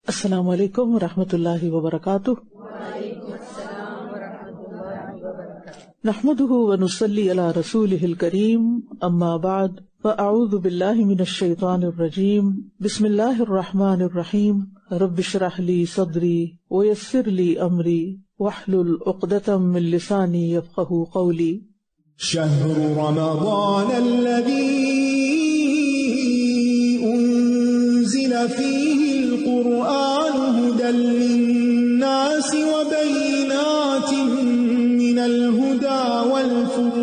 السلام علیکم ورحمۃ اللہ وبرکاتہ. نحمده ونصلی علی رسولہ الکریم. اما بعد فاعوذ باللہ من الشیطان الرجیم. بسم اللہ الرحمن الرحیم. رب اشرح لی صدری ویسر لی امری واحلل عقدۃ من لسانی یفقہوا قولی. شهر رمضان الذي أنزل فيه القرآن هدى للناس وبينات من الهدى والفرقان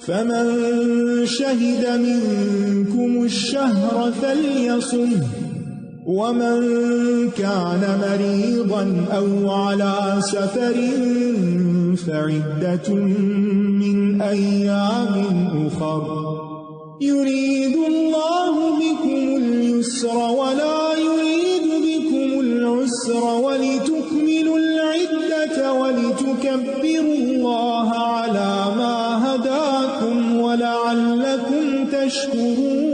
فمن شهد منكم الشهر فليصمه ومن كان مريضا أو على سفر فعدة من أيام أخر يريد الله بكم اليسر ولا يريد بكم العسر ولتكملوا العدة ولتكبروا الله على ما هداكم ولعلكم تشكرون.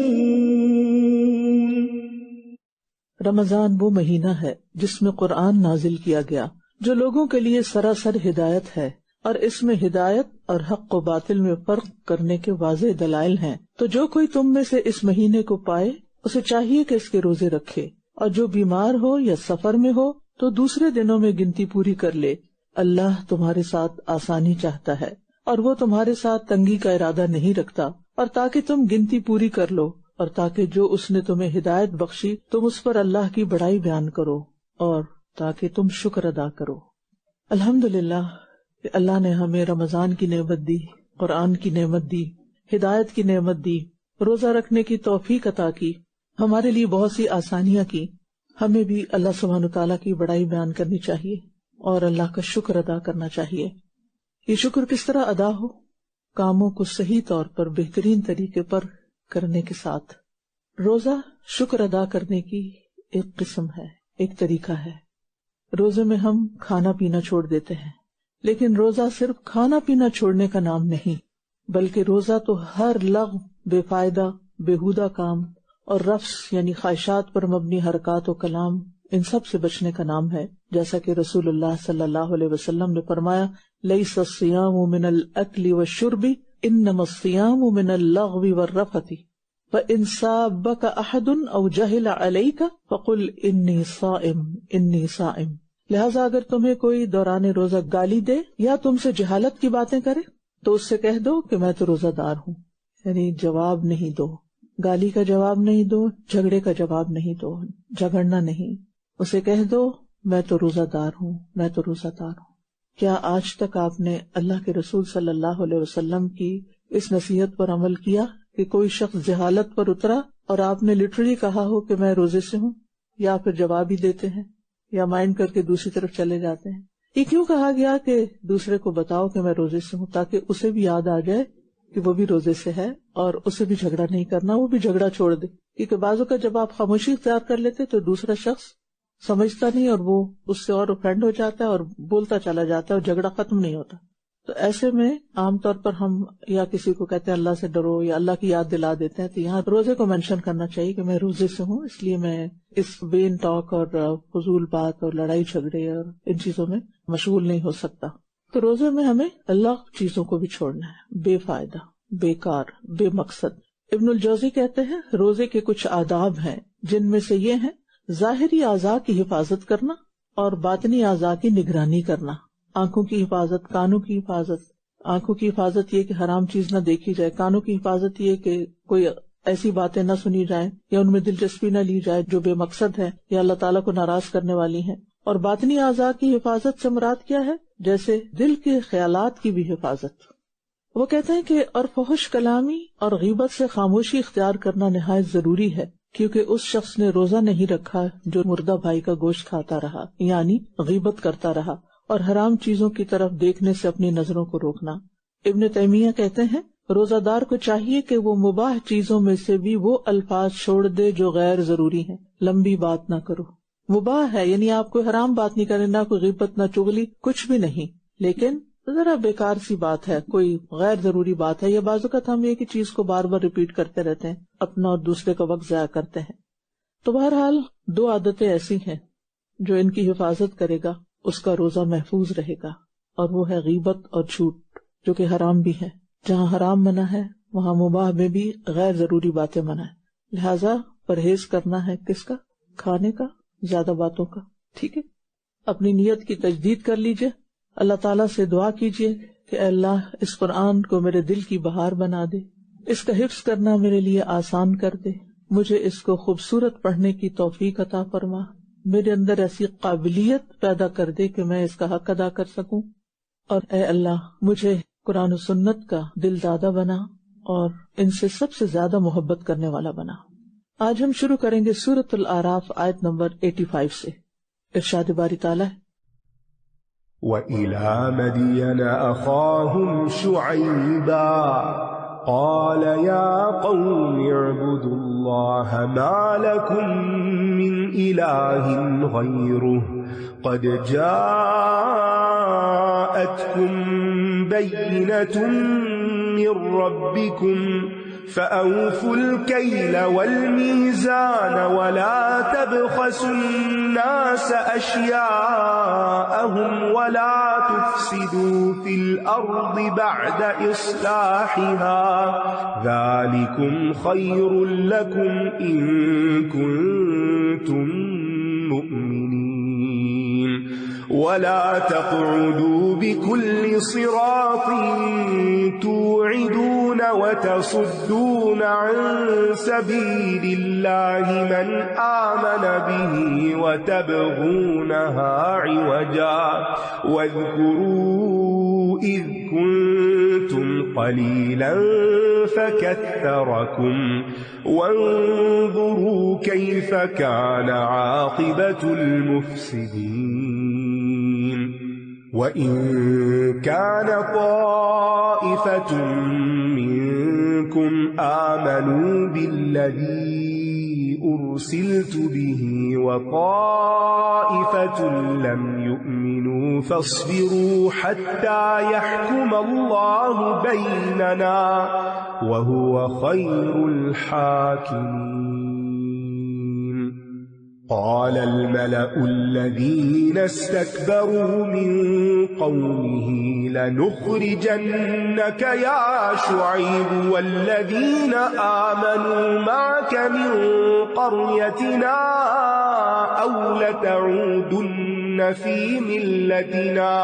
رمضان وہ مہینہ ہے جس میں قرآن نازل کیا گیا جو لوگوں کے لیے سراسر ہدایت ہے، اور اس میں ہدایت اور حق و باطل میں فرق کرنے کے واضح دلائل ہیں. تو جو کوئی تم میں سے اس مہینے کو پائے اسے چاہیے کہ اس کے روزے رکھے، اور جو بیمار ہو یا سفر میں ہو تو دوسرے دنوں میں گنتی پوری کر لے. اللہ تمہارے ساتھ آسانی چاہتا ہے اور وہ تمہارے ساتھ تنگی کا ارادہ نہیں رکھتا. اور تاکہ تم گنتی پوری کر لو، اور تاکہ جو اس نے تمہیں ہدایت بخشی تم اس پر اللہ کی بڑائی بیان کرو، اور تاکہ تم شکر ادا کرو. الحمدللہ کہ اللہ نے ہمیں رمضان کی نعمت دی، قرآن کی نعمت دی، ہدایت کی نعمت دی، روزہ رکھنے کی توفیق عطا کی، ہمارے لیے بہت سی آسانیاں کی. ہمیں بھی اللہ سبحانہ وتعالیٰ کی بڑائی بیان کرنی چاہیے اور اللہ کا شکر ادا کرنا چاہیے. یہ شکر کس طرح ادا ہو؟ کاموں کو صحیح طور پر بہترین طریقے پر کرنے کے ساتھ. روزہ شکر ادا کرنے کی ایک قسم ہے، ایک طریقہ ہے. روزے میں ہم کھانا پینا چھوڑ دیتے ہیں، لیکن روزہ صرف کھانا پینا چھوڑنے کا نام نہیں، بلکہ روزہ تو ہر لغو، بے فائدہ، بیہودہ کام اور رفث یعنی خواہشات پر مبنی حرکات و کلام، ان سب سے بچنے کا نام ہے. جیسا کہ رسول اللہ صلی اللہ علیہ وسلم نے فرمایا، لیس الصیام من الاکل والشرب انما الصیام من اللغو والرفث فإن سابک احد او جہل علیک فقل انی صائم انی صائم. لہٰذا اگر تمہیں کوئی دوران روزہ گالی دے یا تم سے جہالت کی باتیں کرے تو اس سے کہہ دو کہ میں تو روزہ دار ہوں. یعنی جواب نہیں دو، گالی کا جواب نہیں دو، جھگڑے کا جواب نہیں دو، جھگڑنا نہیں. اسے کہہ دو میں تو روزہ دار ہوں، میں تو روزہ دار ہوں. کیا آج تک آپ نے اللہ کے رسول صلی اللہ علیہ وسلم کی اس نصیحت پر عمل کیا کہ کوئی شخص جہالت پر اترا اور آپ نے لٹرلی کہا ہو کہ میں روزے سے ہوں، یا پھر جواب ہی دیتے ہیں یا مائنڈ کر کے دوسری طرف چلے جاتے ہیں؟ یہ کیوں کہا گیا کہ دوسرے کو بتاؤ کہ میں روزے سے ہوں، تاکہ اسے بھی یاد آ جائے کہ وہ بھی روزے سے ہے اور اسے بھی جھگڑا نہیں کرنا، وہ بھی جھگڑا چھوڑ دے. کیونکہ بعضوں کا جب آپ خاموشی اختیار کر لیتے تو دوسرا شخص سمجھتا نہیں اور وہ اس سے اور اوفینڈ ہو جاتا ہے اور بولتا چلا جاتا ہے اور جھگڑا ختم نہیں ہوتا. تو ایسے میں عام طور پر ہم یا کسی کو کہتے ہیں اللہ سے ڈرو یا اللہ کی یاد دلا دیتے ہیں، تو یہاں روزے کو مینشن کرنا چاہیے کہ میں روزے سے ہوں، اس لیے میں اس بین ٹاک اور فضول بات اور لڑائی جھگڑے اور ان چیزوں میں مشغول نہیں ہو سکتا. تو روزے میں ہمیں اللہ چیزوں کو بھی چھوڑنا ہے، بے فائدہ، بیکار، بے مقصد. ابن الجوزی کہتے ہیں روزے کے کچھ آداب ہیں جن میں سے یہ ہیں ظاہری اعضاء کی حفاظت کرنا اور باطنی اعضاء کی نگرانی کرنا. آنکھوں کی حفاظت، کانوں کی حفاظت. آنکھوں کی حفاظت یہ کہ حرام چیز نہ دیکھی جائے، کانوں کی حفاظت یہ کہ کوئی ایسی باتیں نہ سنی جائیں یا ان میں دلچسپی نہ لی جائے جو بے مقصد ہے یا اللہ تعالیٰ کو ناراض کرنے والی ہیں. اور باطنی اعضاء کی حفاظت سے مراد کیا ہے؟ جیسے دل کے خیالات کی بھی حفاظت. وہ کہتے ہیں کہ اور فحش کلامی اور غیبت سے خاموشی اختیار کرنا نہایت ضروری ہے، کیونکہ اس شخص نے روزہ نہیں رکھا جو مردہ بھائی کا گوشت کھاتا رہا، یعنی غیبت کرتا رہا، اور حرام چیزوں کی طرف دیکھنے سے اپنی نظروں کو روکنا. ابن تیمیہ کہتے ہیں روزہ دار کو چاہیے کہ وہ مباح چیزوں میں سے بھی وہ الفاظ چھوڑ دے جو غیر ضروری ہیں. لمبی بات نہ کرو، مباح ہے یعنی آپ کوئی حرام بات نہیں کریں، نہ کوئی غیبت، نہ چغلی، کچھ بھی نہیں، لیکن ذرا بیکار سی بات ہے، کوئی غیر ضروری بات ہے، یا بعض اوقات ہم ایک ہی چیز کو بار بار ریپیٹ کرتے رہتے ہیں، اپنا اور دوسرے کا وقت ضائع کرتے ہیں. تو بہرحال 2 عادتیں ایسی ہیں جو ان کی حفاظت کرے گا اس کا روزہ محفوظ رہے گا، اور وہ ہے غیبت اور جھوٹ، جو کہ حرام بھی ہے. جہاں حرام منع ہے وہاں مباح میں بھی غیر ضروری باتیں منع ہے. لہذا پرہیز کرنا ہے کس کا؟ کھانے کا، زیادہ باتوں کا. ٹھیک ہے، اپنی نیت کی تجدید کر لیجئے، اللہ تعالیٰ سے دعا کیجئے کہ اے اللہ اس قرآن کو میرے دل کی بہار بنا دے، اس کا حفظ کرنا میرے لیے آسان کر دے، مجھے اس کو خوبصورت پڑھنے کی توفیق عطا فرما، میرے اندر ایسی قابلیت پیدا کر دے کہ میں اس کا حق ادا کر سکوں، اور اے اللہ مجھے قرآن و سنت کا دل دادا بنا اور ان سے سب سے زیادہ محبت کرنے والا بنا. آج ہم شروع کریں گے سورۃ الاعراف آیت نمبر 85 سے. ارشاد باری تعالیٰ ہے وَإِلَى مَدْيَنَ أَخَاهُمْ شُعَيْبًا قَالَ يَا قَوْمِ اعْبُدُوا اللَّهَ مَا لَكُمْ مِنْ إِلَٰهٍ غَيْرُهُ قَدْ جَاءَتْكُمْ بَيِّنَةٌ مِّن رَّبِّكُمْ فَأَوْفُوا الْكَيْلَ وَالْمِيزَانَ وَلَا تَبْخَسُوا النَّاسَ أَشْيَاءَهُمْ وَلَا تُفْسِدُوا فِي الْأَرْضِ بَعْدَ إِصْلَاحِهَا ذَلِكُمْ خَيْرٌ لَكُمْ إِن كُنتُم مُّؤْمِنِينَ وَلَا تَقْعُدُوا بِكُلِّ صِرَاطٍ تُوعِدُونَ وَتَصُدُّونَ عَن سَبِيلِ اللَّهِ مَنْ آمَنَ بِهِ وَتَبْغُونَهَا عِوَجًا وَاذْكُرُوا إِذْ كُنتُمْ قَلِيلًا فَكَثَّرَكُمْ وَانظُرُوا كَيْفَ كَانَ عَاقِبَةُ الْمُفْسِدِينَ. وَإِن كَانَ طَائِفَةٌ مِّنكُمْ آمَنُوا بِالَّذِي أُرْسِلْتُ بِهِ وَطَائِفَةٌ لَّمْ يُؤْمِنُوا فَاصْبِرُوا حَتَّى يَحْكُمَ اللَّهُ بَيْنَنَا وَهُوَ خَيْرُ الْحَاكِمِينَ. قَالَ الْمَلَأُ الَّذِينَ اسْتَكْبَرُوا مِن قَوْمِهِ لَنُخْرِجَنَّكَ يَا شُعَيْبُ وَالَّذِينَ آمَنُوا مَعَكَ مِن قَرْيَتِنَا أَوْ لَتَعُودُنَّ فِي مِلَّتِنَا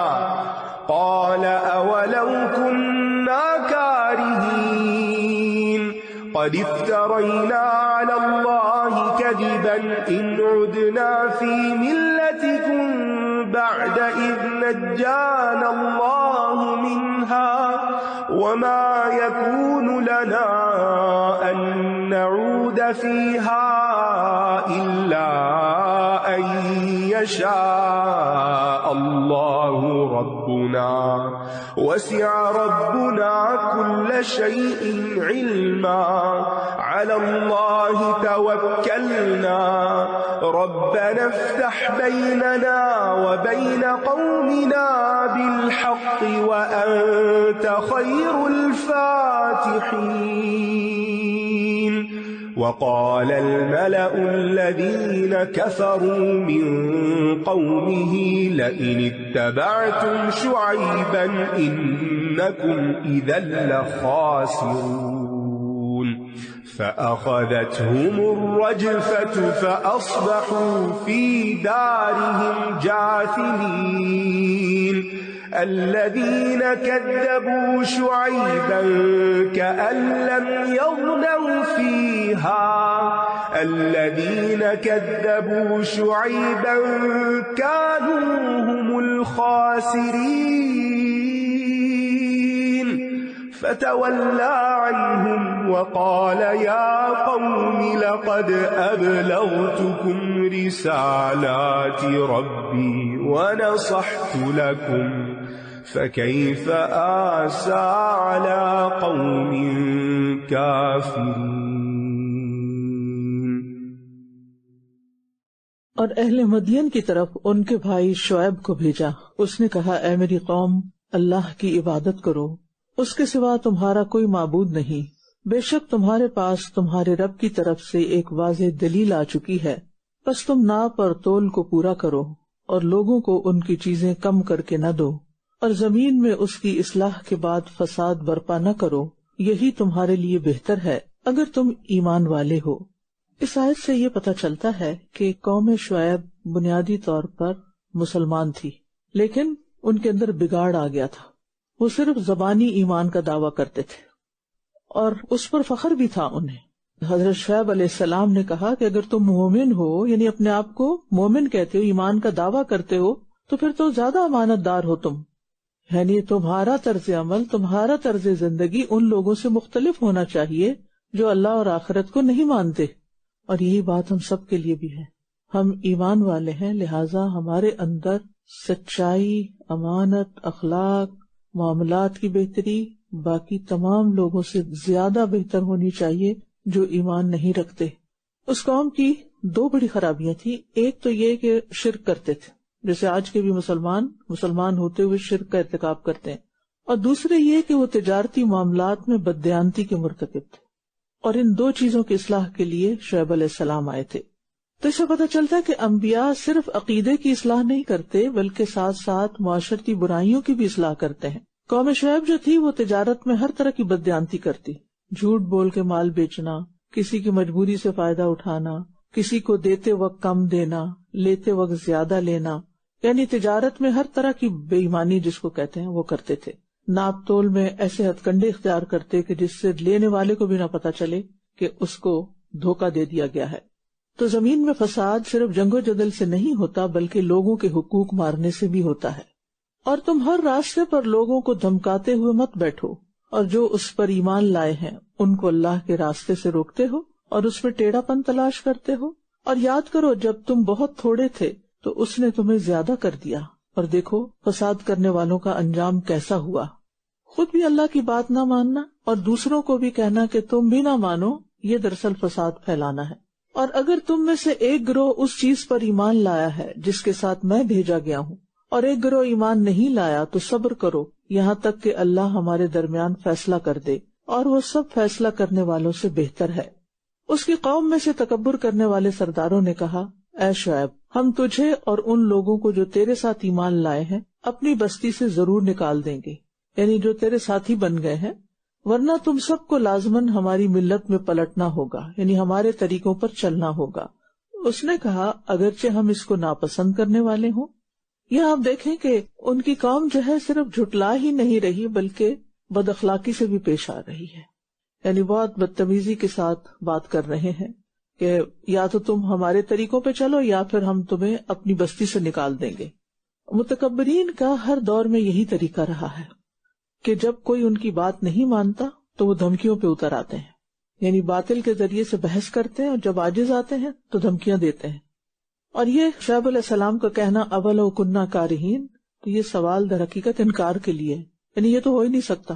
قَالَ أَوَلَوْ كُنَّا كَارِهِينَ قَدِ افْتَرَيْنَا عَلَى اللَّهِ كَذِبًا إِنْ عُدْنَا فِي مِلَّتِكُمْ بَعْدَ إِذْ نَجَّانَا اللَّهُ مِنْهَا وَمَا يَكُونُ لَنَا أَن نَّعُودَ فِيهَا إِلَّا أَن يَشَاءَ اللَّهُ رَبُّنَا وَسِعَ رَبُّنَا كُلَّ شَيْءٍ عِلْمًا عَلَى اللَّهِ تَوَكَّلْنَا رَبَّنَا افْتَحْ بَيْنَنَا وَبَيْنَ قَوْمِنَا بِالْحَقِّ وَأَنتَ خَيْرُ الْفَاتِحِينَ. وَقَالَ الْمَلَأُ الَّذِينَ كَفَرُوا مِن قَوْمِهِ لَئِنِ اتَّبَعْتُمْ شُعَيْبًا إِنَّكُمْ إِذًا لَّخَاسِرُونَ. فَأَخَذَتْهُمُ الرَّجْفَةُ فَأَصْبَحُوا فِي دَارِهِمْ جَاثِمِينَ. الَّذِينَ كَذَّبُوا شُعَيْبًا كَأَن لَّمْ يَغْنَوْا فِيهَا الَّذِينَ كَذَّبُوا شُعَيْبًا كَانُوا هُمُ الْخَاسِرِينَ. فَتَوَلَّى عَنْهُمْ وَقَالَ يَا قَوْمِ لَقَدْ أَبْلَغْتُكُمْ رِسَالَاتِ رَبِّي وَنَصَحْتُ لَكُمْ فَكَيْفَ آسَىٰ عَلَىٰ قَوْمٍ كَافِرِينَ. اور اہل مدین کی طرف ان کے بھائی شعیب کو بھیجا. اس نے کہا اے میری قوم، اللہ کی عبادت کرو، اس کے سوا تمہارا کوئی معبود نہیں، بے شک تمہارے پاس تمہارے رب کی طرف سے ایک واضح دلیل آ چکی ہے، بس تم ناپ اور تول کو پورا کرو اور لوگوں کو ان کی چیزیں کم کر کے نہ دو، اور زمین میں اس کی اصلاح کے بعد فساد برپا نہ کرو، یہی تمہارے لیے بہتر ہے اگر تم ایمان والے ہو۔ اس آیت سے یہ پتہ چلتا ہے کہ قوم شعیب بنیادی طور پر مسلمان تھی، لیکن ان کے اندر بگاڑ آ گیا تھا۔ وہ صرف زبانی ایمان کا دعویٰ کرتے تھے اور اس پر فخر بھی تھا انہیں۔ حضرت شعیب علیہ السلام نے کہا کہ اگر تم مومن ہو، یعنی اپنے آپ کو مومن کہتے ہو، ایمان کا دعویٰ کرتے ہو، تو پھر تو زیادہ امانت دار ہو تم، یعنی تمہارا طرز عمل، تمہارا طرز زندگی ان لوگوں سے مختلف ہونا چاہیے جو اللہ اور آخرت کو نہیں مانتے۔ اور یہی بات ہم سب کے لیے بھی ہے، ہم ایمان والے ہیں، لہٰذا ہمارے اندر سچائی، امانت، اخلاق، معاملات کی بہتری باقی تمام لوگوں سے زیادہ بہتر ہونی چاہیے جو ایمان نہیں رکھتے۔ اس قوم کی دو بڑی خرابیاں تھیں، ایک تو یہ کہ شرک کرتے تھے، جیسے آج کے بھی مسلمان ہوتے ہوئے شرک کا ارتکاب کرتے ہیں، اور دوسرے یہ کہ وہ تجارتی معاملات میں بددیانتی کے مرتکب تھے، اور ان دو چیزوں کی اصلاح کے لیے شعیب علیہ السلام آئے تھے۔ تو اس سے پتہ چلتا ہے کہ انبیاء صرف عقیدے کی اصلاح نہیں کرتے بلکہ ساتھ ساتھ معاشرتی برائیوں کی بھی اصلاح کرتے ہیں۔ قوم شعیب جو تھی وہ تجارت میں ہر طرح کی بددیانتی کرتی، جھوٹ بول کے مال بیچنا، کسی کی مجبوری سے فائدہ اٹھانا، کسی کو دیتے وقت کم دینا، لیتے وقت زیادہ لینا، یعنی تجارت میں ہر طرح کی بے ایمانی جس کو کہتے ہیں وہ کرتے تھے۔ ناپ تول میں ایسے ہتھ کنڈے اختیار کرتے کہ جس سے لینے والے کو بھی نہ پتہ چلے کہ اس کو دھوکہ دے دیا گیا ہے۔ تو زمین میں فساد صرف جنگ و جدل سے نہیں ہوتا بلکہ لوگوں کے حقوق مارنے سے بھی ہوتا ہے۔ اور تم ہر راستے پر لوگوں کو دھمکاتے ہوئے مت بیٹھو، اور جو اس پر ایمان لائے ہیں ان کو اللہ کے راستے سے روکتے ہو اور اس میں ٹیڑھا پن تلاش کرتے ہو۔ اور یاد کرو جب تم بہت تھوڑے تھے تو اس نے تمہیں زیادہ کر دیا، اور دیکھو فساد کرنے والوں کا انجام کیسا ہوا۔ خود بھی اللہ کی بات نہ ماننا اور دوسروں کو بھی کہنا کہ تم بھی نہ مانو، یہ دراصل فساد پھیلانا ہے۔ اور اگر تم میں سے ایک گروہ اس چیز پر ایمان لایا ہے جس کے ساتھ میں بھیجا گیا ہوں، اور ایک گروہ ایمان نہیں لایا، تو صبر کرو یہاں تک کہ اللہ ہمارے درمیان فیصلہ کر دے، اور وہ سب فیصلہ کرنے والوں سے بہتر ہے۔ اس کی قوم میں سے تکبر کرنے والے سرداروں نے کہا، اے شعیب، ہم تجھے اور ان لوگوں کو جو تیرے ساتھ ایمان لائے ہیں اپنی بستی سے ضرور نکال دیں گے، یعنی جو تیرے ساتھی بن گئے ہیں، ورنہ تم سب کو لازماً ہماری ملت میں پلٹنا ہوگا، یعنی ہمارے طریقوں پر چلنا ہوگا۔ اس نے کہا اگرچہ ہم اس کو ناپسند کرنے والے ہوں۔ یہ آپ دیکھیں کہ ان کی قوم جو ہے صرف جھٹلا ہی نہیں رہی بلکہ بد اخلاقی سے بھی پیش آ رہی ہے، یعنی بہت بدتمیزی کے ساتھ بات کر رہے ہیں کہ یا تو تم ہمارے طریقوں پہ چلو یا پھر ہم تمہیں اپنی بستی سے نکال دیں گے۔ متکبرین کا ہر دور میں یہی طریقہ رہا ہے کہ جب کوئی ان کی بات نہیں مانتا تو وہ دھمکیوں پہ اتر آتے ہیں، یعنی باطل کے ذریعے سے بحث کرتے ہیں، اور جب عاجز آتے ہیں تو دھمکیاں دیتے ہیں۔ اور یہ شعیب علیہ السلام کا کہنا اولو کننا کارہین، تو یہ سوال در حقیقت انکار کے لیے، یعنی یہ تو ہو ہی نہیں سکتا۔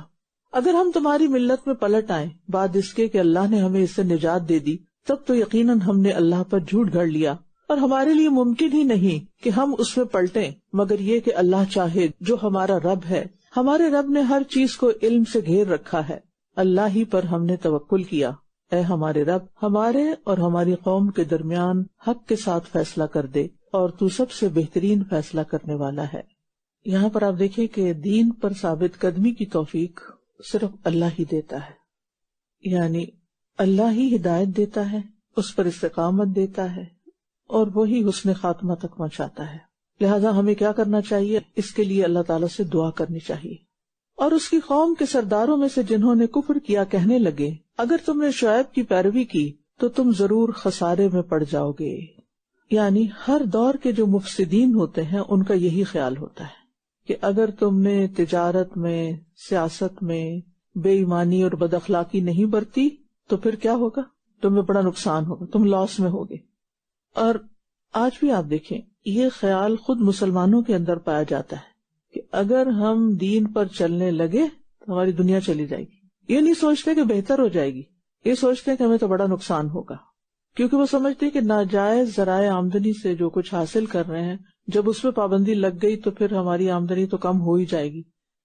اگر ہم تمہاری ملت میں پلٹ آئیں بعد اس کے کہ اللہ نے ہمیں اس سے نجات دے دی، تب تو یقیناً ہم نے اللہ پر جھوٹ گھڑ لیا، اور ہمارے لیے ممکن ہی نہیں کہ ہم اس میں پلٹیں مگر یہ کہ اللہ چاہے، جو ہمارا رب ہے۔ ہمارے رب نے ہر چیز کو علم سے گھیر رکھا ہے، اللہ ہی پر ہم نے توکل کیا۔ اے ہمارے رب، ہمارے اور ہماری قوم کے درمیان حق کے ساتھ فیصلہ کر دے، اور تو سب سے بہترین فیصلہ کرنے والا ہے۔ یہاں پر آپ دیکھیں کہ دین پر ثابت قدمی کی توفیق صرف اللہ ہی دیتا ہے، یعنی اللہ ہی ہدایت دیتا ہے، اس پر استقامت دیتا ہے، اور وہی حسن خاتمہ تک پہنچاتا ہے۔ لہذا ہمیں کیا کرنا چاہیے؟ اس کے لیے اللہ تعالیٰ سے دعا کرنی چاہیے۔ اور اس کی قوم کے سرداروں میں سے جنہوں نے کفر کیا کہنے لگے، اگر تم نے شعیب کی پیروی کی تو تم ضرور خسارے میں پڑ جاؤ گے۔ یعنی ہر دور کے جو مفسدین ہوتے ہیں ان کا یہی خیال ہوتا ہے کہ اگر تم نے تجارت میں، سیاست میں بے ایمانی اور بد اخلاقی نہیں برتی تو پھر کیا ہوگا؟ تمہیں بڑا نقصان ہوگا، تم لاس میں ہوگے۔ اور آج بھی آپ دیکھیں یہ خیال خود مسلمانوں کے اندر پایا جاتا ہے کہ اگر ہم دین پر چلنے لگے تو ہماری دنیا چلی جائے گی۔ یہ نہیں سوچتے کہ بہتر ہو جائے گی، یہ سوچتے کہ ہمیں تو بڑا نقصان ہوگا، کیونکہ وہ سمجھتے ہیں کہ ناجائز ذرائع آمدنی سے جو کچھ حاصل کر رہے ہیں، جب اس پہ پابندی لگ گئی تو پھر ہماری آمدنی تو کم ہو ہی جائے گی۔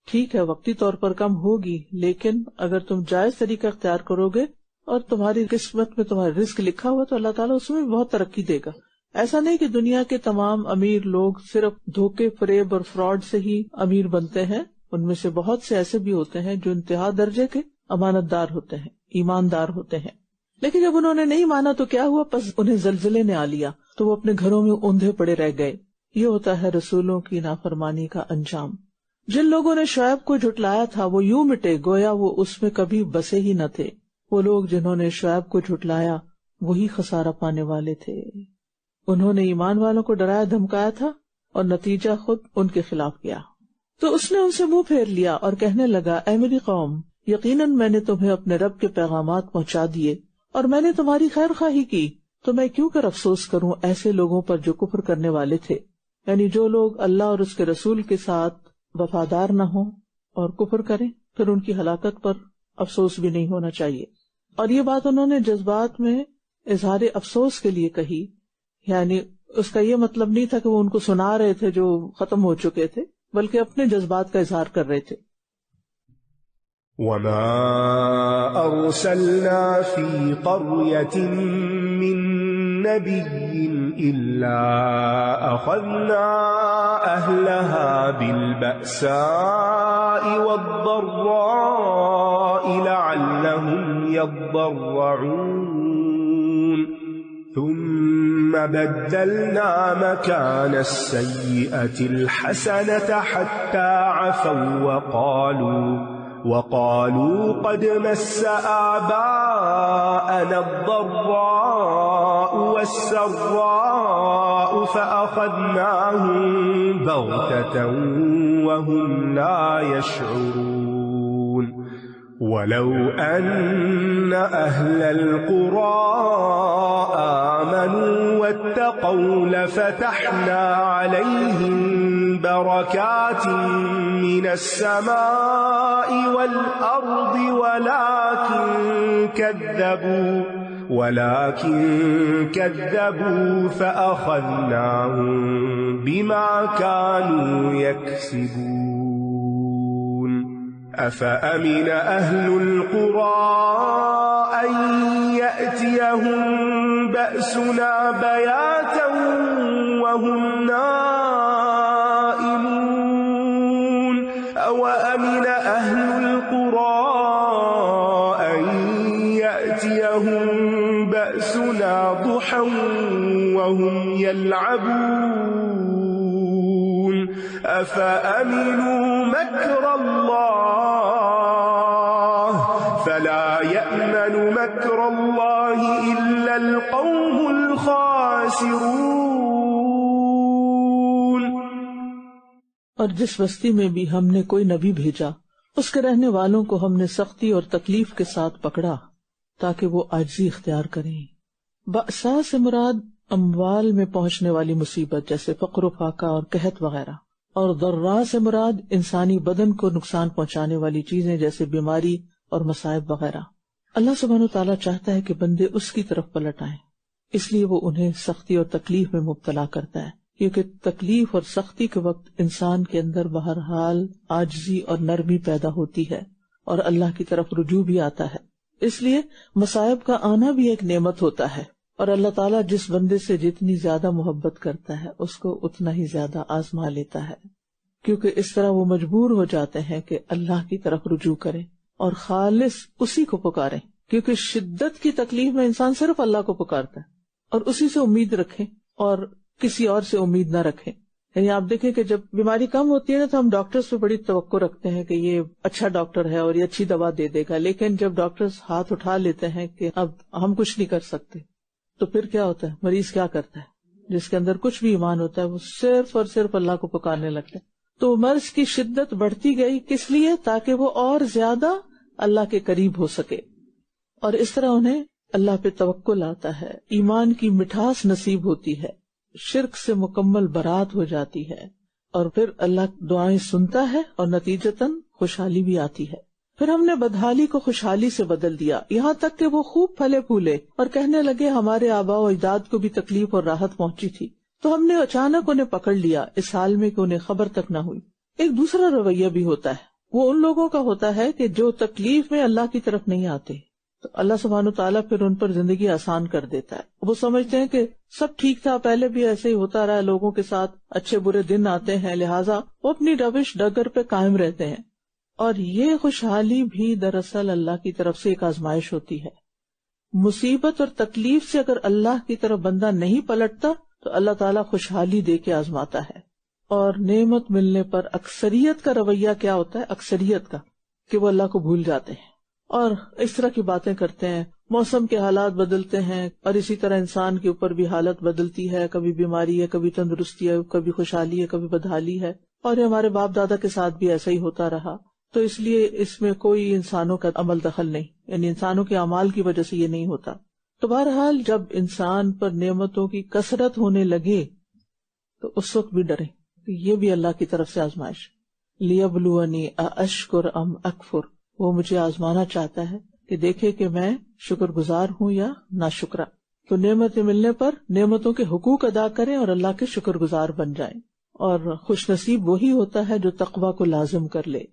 ٹھیک ہے وقتی طور پر کم ہوگی، لیکن اگر تم جائز طریقہ اختیار کرو گے اور تمہاری قسمت میں تمہارا رزق لکھا ہوا تو اللہ تعالیٰ اس میں بہت ترقی دے گا۔ ایسا نہیں کہ دنیا کے تمام امیر لوگ صرف دھوکے فریب اور فراڈ سے ہی امیر بنتے ہیں، ان میں سے بہت سے ایسے بھی ہوتے ہیں جو انتہا درجے کے امانت دار ہوتے ہیں، ایماندار ہوتے ہیں، لیکن جب انہوں نے نہیں مانا تو کیا ہوا، پس انہیں زلزلے نے آ لیا تو وہ اپنے گھروں میں اوندھے پڑے رہ گئے۔ یہ ہوتا ہے رسولوں کی نافرمانی کا انجام۔ جن لوگوں نے شعیب کو جھٹلایا تھا وہ یوں مٹے گویا وہ اس میں کبھی بسے ہی نہ تھے۔ وہ لوگ جنہوں نے شعیب کو جھٹلایا وہی خسارہ پانے والے تھے۔ انہوں نے ایمان والوں کو ڈرایا دھمکایا تھا اور نتیجہ خود ان کے خلاف کیا۔ تو اس نے ان سے منہ پھیر لیا اور کہنے لگا، اے میری قوم، یقیناً میں نے تمہیں اپنے رب کے پیغامات پہنچا دیے اور میں نے تمہاری خیر خواہی کی، تو میں کیوں کر افسوس کروں ایسے لوگوں پر جو کفر کرنے والے تھے۔ یعنی جو لوگ اللہ اور اس کے رسول کے ساتھ وفادار نہ ہوں اور کفر کریں، پھر ان کی ہلاکت پر افسوس بھی نہیں ہونا چاہیے۔ اور یہ بات انہوں نے جذبات میں اظہار افسوس کے لیے کہی، یعنی اس کا یہ مطلب نہیں تھا کہ وہ ان کو سنا رہے تھے جو ختم ہو چکے تھے، بلکہ اپنے جذبات کا اظہار کر رہے تھے۔ وما أرسلنا في قرية من نبي إلا أخذنا أهلها بالبأساء والضراء لعلهم يضرعون ثم بدلنا مكان السيئة الحسنة حتى عفوا وقالوا قد مس آباءنا الضراء والسراء فأخذناهم بغتة وهم لا يشعرون ولو أن أهل القرى آمنوا واتقوا لفتحنا عليهم بركات من السماء والأرض ولكن كذبوا فأخذناهم بما كانوا يكسبون أفأمن أهل القرى أن يأتيهم بأسنا بياتا وهم نائمون أوأمن أهل القرى أن يأتيهم بأسنا ضحى وهم يلعبون أفأمنوا مكر الله فلا يأمن مكر الله إلا القوم الخاسرون۔ اور جس بستی میں بھی ہم نے کوئی نبی بھیجا اس کے رہنے والوں کو ہم نے سختی اور تکلیف کے ساتھ پکڑا تاکہ وہ عاجزی اختیار کریں۔ بأسا سے مراد اموال میں پہنچنے والی مصیبت جیسے فقر و فاقہ اور قحط وغیرہ، اور ضرا سے مراد انسانی بدن کو نقصان پہنچانے والی چیزیں جیسے بیماری اور مصائب وغیرہ۔ اللہ سبحانہ وتعالیٰ چاہتا ہے کہ بندے اس کی طرف پلٹ آئیں، اس لیے وہ انہیں سختی اور تکلیف میں مبتلا کرتا ہے، کیونکہ تکلیف اور سختی کے وقت انسان کے اندر بہرحال عاجزی اور نرمی پیدا ہوتی ہے اور اللہ کی طرف رجوع بھی آتا ہے۔ اس لیے مصائب کا آنا بھی ایک نعمت ہوتا ہے، اور اللہ تعالیٰ جس بندے سے جتنی زیادہ محبت کرتا ہے اس کو اتنا ہی زیادہ آزما لیتا ہے، کیونکہ اس طرح وہ مجبور ہو جاتے ہیں کہ اللہ کی طرف رجوع کریں اور خالص اسی کو پکاریں، کیونکہ شدت کی تکلیف میں انسان صرف اللہ کو پکارتا ہے اور اسی سے امید رکھیں اور کسی اور سے امید نہ رکھیں۔ یعنی آپ دیکھیں کہ جب بیماری کم ہوتی ہے نا تو ہم ڈاکٹرز پہ بڑی توقع رکھتے ہیں کہ یہ اچھا ڈاکٹر ہے اور یہ اچھی دوا دے دے گا، لیکن جب ڈاکٹرز ہاتھ اٹھا لیتے ہیں کہ اب ہم کچھ نہیں کر سکتے تو پھر کیا ہوتا ہے؟ مریض کیا کرتا ہے؟ جس کے اندر کچھ بھی ایمان ہوتا ہے وہ صرف اور صرف اللہ کو پکارنے لگتا ہے۔ تو مرض کی شدت بڑھتی گئی، کس لیے؟ تاکہ وہ اور زیادہ اللہ کے قریب ہو سکے، اور اس طرح انہیں اللہ پہ توکل آتا ہے، ایمان کی مٹھاس نصیب ہوتی ہے، شرک سے مکمل برات ہو جاتی ہے، اور پھر اللہ دعائیں سنتا ہے اور نتیجتاً خوشحالی بھی آتی ہے۔ پھر ہم نے بدحالی کو خوشحالی سے بدل دیا، یہاں تک کہ وہ خوب پھلے پھولے اور کہنے لگے ہمارے آباء و اجداد کو بھی تکلیف اور راحت پہنچی تھی، تو ہم نے اچانک انہیں پکڑ لیا اس حال میں کہ انہیں خبر تک نہ ہوئی۔ ایک دوسرا رویہ بھی ہوتا ہے وہ ان لوگوں کا ہوتا ہے کہ جو تکلیف میں اللہ کی طرف نہیں آتے، تو اللہ سبحانہ تعالیٰ پھر ان پر زندگی آسان کر دیتا ہے۔ وہ سمجھتے ہیں کہ سب ٹھیک تھا، پہلے بھی ایسے ہی ہوتا رہا، لوگوں کے ساتھ اچھے برے دن آتے ہیں، لہٰذا وہ اپنی روش ڈگر پہ قائم رہتے ہیں۔ اور یہ خوشحالی بھی دراصل اللہ کی طرف سے ایک آزمائش ہوتی ہے۔ مصیبت اور تکلیف سے اگر اللہ کی طرف بندہ نہیں پلٹتا تو اللہ تعالیٰ خوشحالی دے کے آزماتا ہے۔ اور نعمت ملنے پر اکثریت کا رویہ کیا ہوتا ہے؟ اکثریت کا کہ وہ اللہ کو بھول جاتے ہیں اور اس طرح کی باتیں کرتے ہیں۔ موسم کے حالات بدلتے ہیں اور اسی طرح انسان کے اوپر بھی حالت بدلتی ہے، کبھی بیماری ہے، کبھی تندرستی ہے، کبھی خوشحالی ہے، کبھی بدحالی ہے، اور یہ ہمارے باپ دادا کے ساتھ بھی ایسا ہی ہوتا رہا۔ تو اس لیے اس میں کوئی انسانوں کا عمل دخل نہیں، یعنی انسانوں کے اعمال کی وجہ سے یہ نہیں ہوتا۔ تو بہرحال جب انسان پر نعمتوں کی کثرت ہونے لگے تو اس وقت بھی ڈرے کہ یہ بھی اللہ کی طرف سے آزمائش، لیبلونی ااشکر ام اکفر، وہ مجھے آزمانا چاہتا ہے کہ دیکھے کہ میں شکر گزار ہوں یا ناشکرا۔ تو نعمتیں ملنے پر نعمتوں کے حقوق ادا کریں اور اللہ کے شکر گزار بن جائیں۔ اور خوش نصیب وہی ہوتا ہے جو تقوی کو لازم کر لے،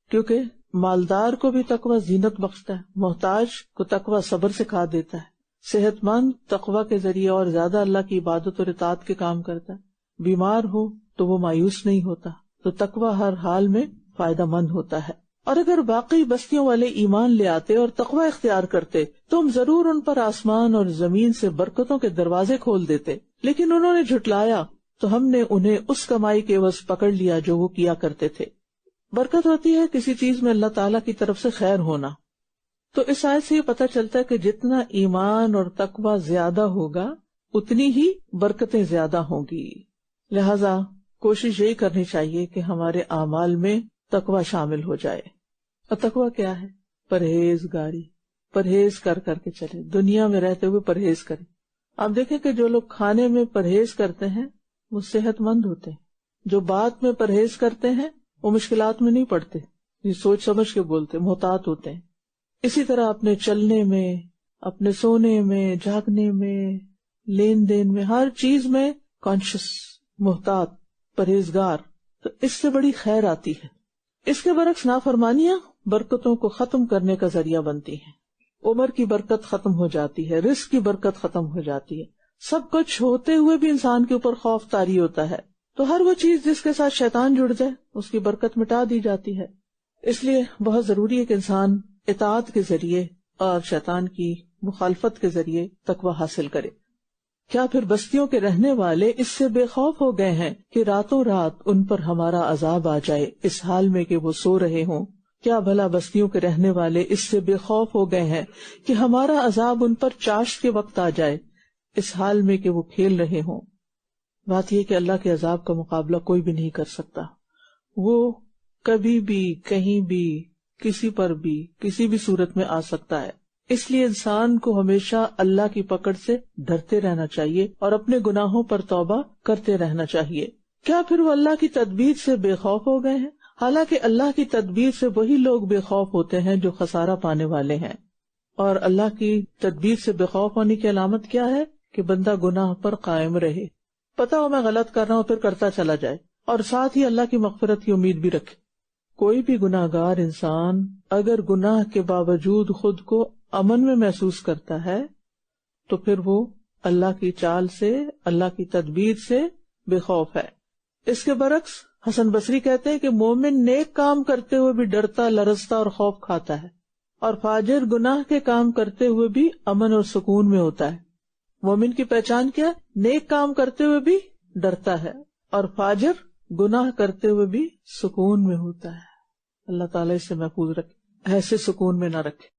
کیونکہ مالدار کو بھی تقوی زینت بخشتا ہے، محتاج کو تقوی صبر سے کھا دیتا ہے، صحت مند تقوی کے ذریعے اور زیادہ اللہ کی عبادت اور اطاعت کے کام کرتا ہے، بیمار ہو تو وہ مایوس نہیں ہوتا۔ تو تقوی ہر حال میں فائدہ مند ہوتا ہے۔ اور اگر باقی بستیوں والے ایمان لے آتے اور تقوی اختیار کرتے تو ہم ضرور ان پر آسمان اور زمین سے برکتوں کے دروازے کھول دیتے، لیکن انہوں نے جھٹلایا تو ہم نے انہیں اس کمائی کے عوض پکڑ لیا جو وہ کیا کرتے تھے۔ برکت ہوتی ہے کسی چیز میں اللہ تعالیٰ کی طرف سے خیر ہونا۔ تو اس آیت سے یہ پتہ چلتا ہے کہ جتنا ایمان اور تقوی زیادہ ہوگا اتنی ہی برکتیں زیادہ ہوں گی۔ لہذا کوشش یہی کرنی چاہیے کہ ہمارے اعمال میں تقوی شامل ہو جائے۔ اور تقوی کیا ہے؟ پرہیزگاری، پرہیز کر کے چلے، دنیا میں رہتے ہوئے پرہیز کریں۔ آپ دیکھیں کہ جو لوگ کھانے میں پرہیز کرتے ہیں وہ صحت مند ہوتے ہیں، جو بات میں پرہیز کرتے ہیں وہ مشکلات میں نہیں پڑتے، یہ سوچ سمجھ کے بولتے، محتاط ہوتے ہیں۔ اسی طرح اپنے چلنے میں، اپنے سونے میں، جاگنے میں، لین دین میں، ہر چیز میں کانشیس، محتاط، پرہیزگار، تو اس سے بڑی خیر آتی ہے۔ اس کے برعکس نافرمانیاں برکتوں کو ختم کرنے کا ذریعہ بنتی ہیں۔ عمر کی برکت ختم ہو جاتی ہے، رزق کی برکت ختم ہو جاتی ہے، سب کچھ ہوتے ہوئے بھی انسان کے اوپر خوف طاری ہوتا ہے۔ تو ہر وہ چیز جس کے ساتھ شیطان جڑ جائے اس کی برکت مٹا دی جاتی ہے۔ اس لیے بہت ضروری ہے کہ انسان اطاعت کے ذریعے اور شیطان کی مخالفت کے ذریعے تقوی حاصل کرے۔ کیا پھر بستیوں کے رہنے والے اس سے بے خوف ہو گئے ہیں کہ راتوں رات ان پر ہمارا عذاب آ جائے اس حال میں کہ وہ سو رہے ہوں؟ کیا بھلا بستیوں کے رہنے والے اس سے بے خوف ہو گئے ہیں کہ ہمارا عذاب ان پر چاشت کے وقت آ جائے اس حال میں کہ وہ کھیل رہے ہوں؟ بات یہ کہ اللہ کے عذاب کا مقابلہ کوئی بھی نہیں کر سکتا، وہ کبھی بھی کہیں بھی کسی پر بھی کسی بھی صورت میں آ سکتا ہے۔ اس لیے انسان کو ہمیشہ اللہ کی پکڑ سے ڈرتے رہنا چاہیے اور اپنے گناہوں پر توبہ کرتے رہنا چاہیے۔ کیا پھر وہ اللہ کی تدبیر سے بے خوف ہو گئے ہیں؟ حالانکہ اللہ کی تدبیر سے وہی لوگ بے خوف ہوتے ہیں جو خسارہ پانے والے ہیں۔ اور اللہ کی تدبیر سے بے خوف ہونے کی علامت کیا ہے؟ کہ بندہ گناہ پر قائم رہے، پتہ ہو میں غلط کر رہا ہوں پھر کرتا چلا جائے، اور ساتھ ہی اللہ کی مغفرت کی امید بھی رکھے۔ کوئی بھی گناہ گار انسان اگر گناہ کے باوجود خود کو امن میں محسوس کرتا ہے تو پھر وہ اللہ کی چال سے، اللہ کی تدبیر سے بے خوف ہے۔ اس کے برعکس حسن بصری کہتے ہیں کہ مومن نیک کام کرتے ہوئے بھی ڈرتا، لرزتا اور خوف کھاتا ہے، اور فاجر گناہ کے کام کرتے ہوئے بھی امن اور سکون میں ہوتا ہے۔ مومن کی پہچان کیا؟ نیک کام کرتے ہوئے بھی ڈرتا ہے اور فاجر گناہ کرتے ہوئے بھی سکون میں ہوتا ہے۔ اللہ تعالیٰ اس سے محفوظ رکھے، ایسے سکون میں نہ رکھے۔